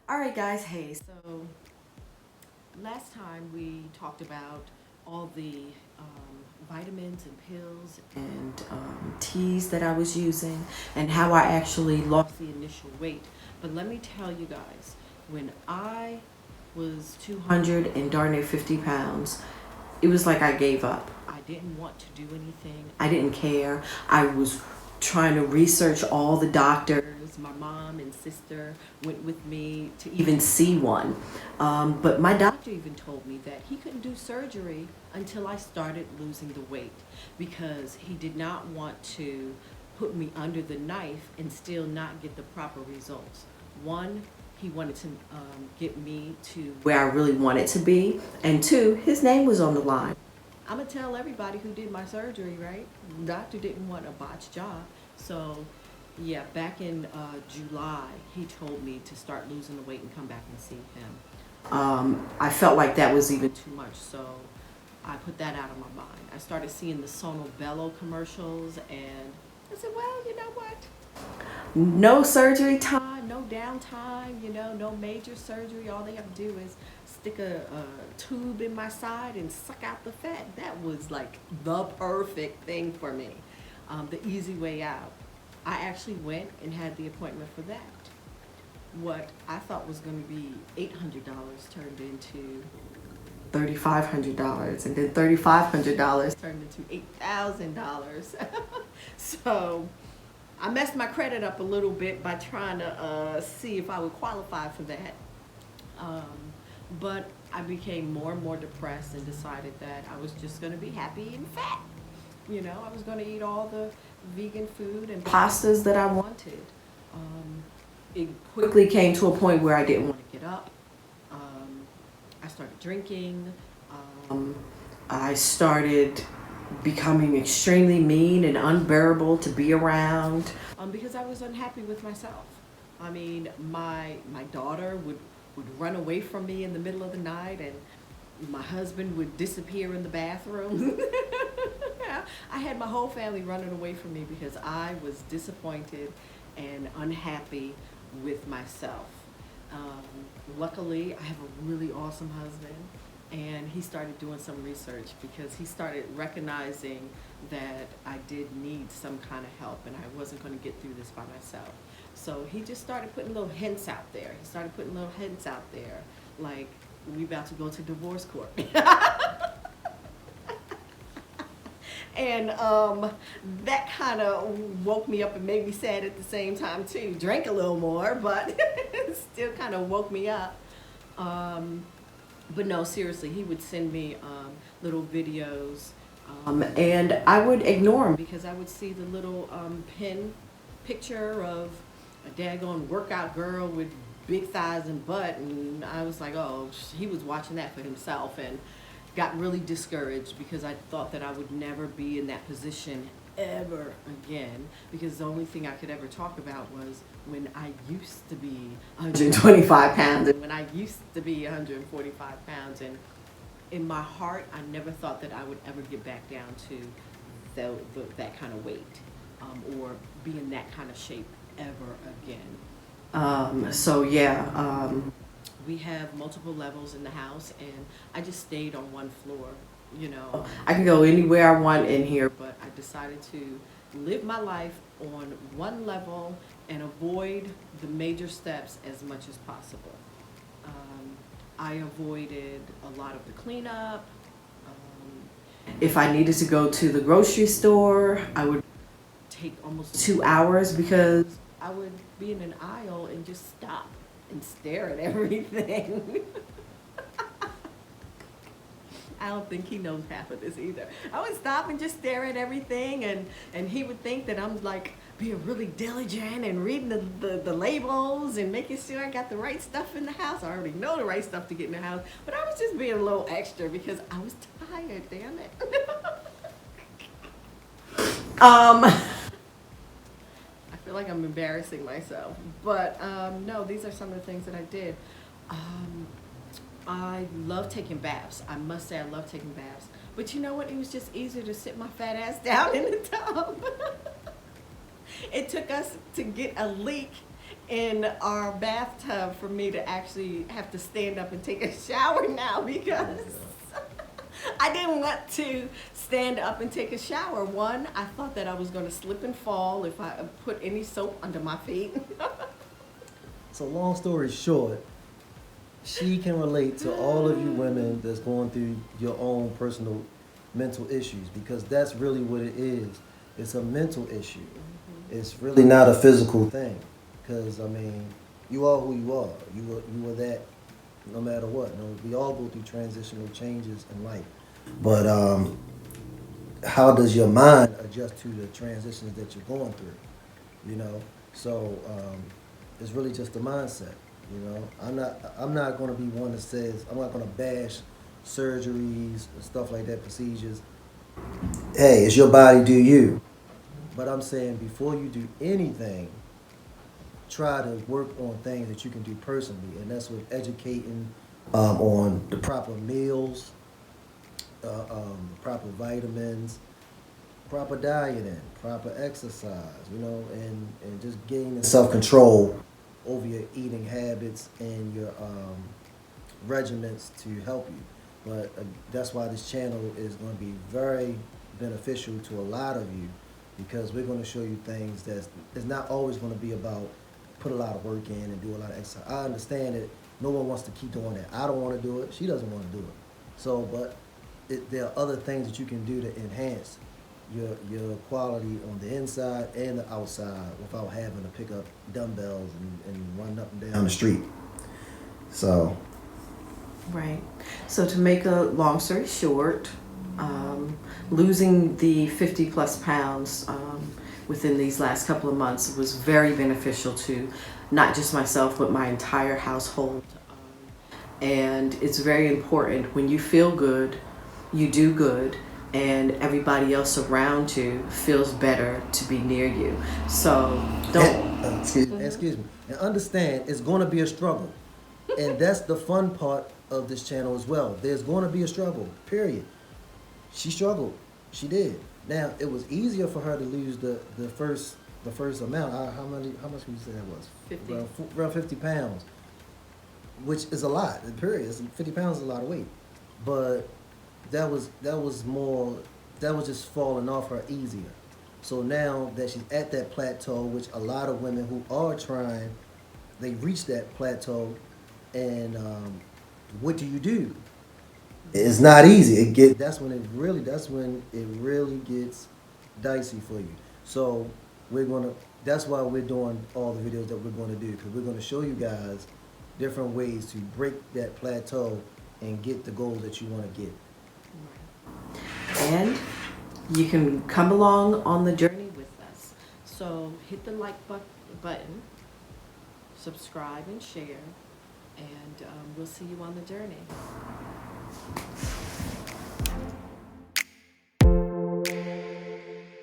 Alright guys, hey, so last time we talked about all the vitamins and pills and teas that I was using and how I actually lost the initial weight. But let me tell you guys, when I was 200 and darn near 50 pounds, it was like I gave up. I didn't want to do anything. I didn't care. I was trying to research all the doctors. My mom and sister went with me to even see one. But my doctor even told me that he couldn't do surgery until I started losing the weight because he did not want to put me under the knife and still not get the proper results. One, he wanted to get me to where I really wanted to be. And two, his name was on the line. I'm going to tell everybody who did my surgery, right? The doctor didn't want a botched job. So, yeah, back in July, he told me to start losing the weight and come back and see him. I felt like that was even too much, so I put that out of my mind. I started seeing the Sono Bello commercials, and I said, well, you know what? No surgery time, no downtime, no major surgery. All they have to do is stick a tube in my side and suck out the fat. That was like the perfect thing for me, the easy way out. I actually went and had the appointment for that. What I thought was going to be $800 turned into $3,500, and then $3,500 turned into $8,000. So I messed my credit up a little bit by trying to see if I would qualify for that. But I became more and more depressed and decided that I was just going to be happy and fat. I was going to eat all the vegan food and pastas that I wanted. It quickly came to a point where I didn't want to get up. I started drinking. I started becoming extremely mean and unbearable to be around because I was unhappy with myself. I mean, my daughter would run away from me in the middle of the night, and my husband would disappear in the bathroom. I had my whole family running away from me because I was disappointed and unhappy with myself. Luckily, I have a really awesome husband, and he started doing some research because he started recognizing that I did need some kind of help and I wasn't going to get through this by myself. So he just started putting little hints out there. Like, we about to go to divorce court. And that kind of woke me up and made me sad at the same time too. Drank a little more, but still kind of woke me up. But no, seriously, he would send me little videos, and I would ignore them because I would see the little pin picture of a daggone workout girl with big thighs and butt, and I was like, oh, he was watching that for himself, and got really discouraged because I thought that I would never be in that position ever again, because the only thing I could ever talk about was when I used to be 125 pounds and when I used to be 145 pounds, and in my heart I never thought that I would ever get back down to that kind of weight, or be in that kind of shape ever again. So yeah, we have multiple levels in the house, and I just stayed on one floor. I can go anywhere I want in here, but I decided to live my life on one level and avoid the major steps as much as possible. I avoided a lot of the cleanup. If I needed to go to the grocery store, I would take almost 2 hours because I would be in an aisle and just stop and stare at everything. I don't think he knows half of this either. I would stop and just stare at everything, and he would think that I'm like being really diligent and reading the labels and making sure I got the right stuff in the house. I already know the right stuff to get in the house, but I was just being a little extra because I was tired, damn it. I feel like I'm embarrassing myself, but no, these are some of the things that I did. I love taking baths. I must say I love taking baths. But you know what? It was just easier to sit my fat ass down in the tub. It took us to get a leak in our bathtub for me to actually have to stand up and take a shower now because I didn't want to stand up and take a shower. One, I thought that I was going to slip and fall if I put any soap under my feet. So long story short, she can relate to all of you women that's going through your own personal mental issues, because that's really what it is. It's a mental issue. It's really not a physical thing. Because, I mean, you are who you are. You are that no matter what. You know, we all go through transitional changes in life. But how does your mind adjust to the transitions that you're going through? You know? So it's really just a mindset. You know, I'm not going to be one that says, I'm not going to bash surgeries and stuff like that, procedures. Hey, it's your body, do you. But I'm saying before you do anything, try to work on things that you can do personally, and that's with educating on the proper meals, proper vitamins, proper dieting, proper exercise, you know, and just gaining self-control over your eating habits and your regimens to help you. But that's why this channel is going to be very beneficial to a lot of you, because we're going to show you things that's it's not always going to be about put a lot of work in and do a lot of exercise. I understand that no one wants to keep doing that. I don't want to do it. She doesn't want to do it. So, but there are other things that you can do to enhance your quality on the inside and the outside without having to pick up dumbbells and run up and down the street. So. Right. So to make a long story short, losing the 50 plus pounds within these last couple of months was very beneficial to not just myself, but my entire household. And it's very important when you feel good, you do good, and everybody else around you feels better to be near you. So don't. Excuse me. And understand, it's going to be a struggle. And that's the fun part of this channel as well. There's going to be a struggle, period. She struggled. She did. Now, it was easier for her to lose the first amount. How much would you say that was? 50. Around 50 pounds, which is a lot, period. 50 pounds is a lot of weight. But that was just falling off her easier. So now that she's at that plateau, which a lot of women who are trying, they reach that plateau, and what do? It's not easy. That's when it really gets dicey for you. So that's why we're doing all the videos that we're gonna do, because we're gonna show you guys different ways to break that plateau and get the goals that you want to get. And you can come along on the journey with us. So hit the like button, subscribe and share, and we'll see you on the journey.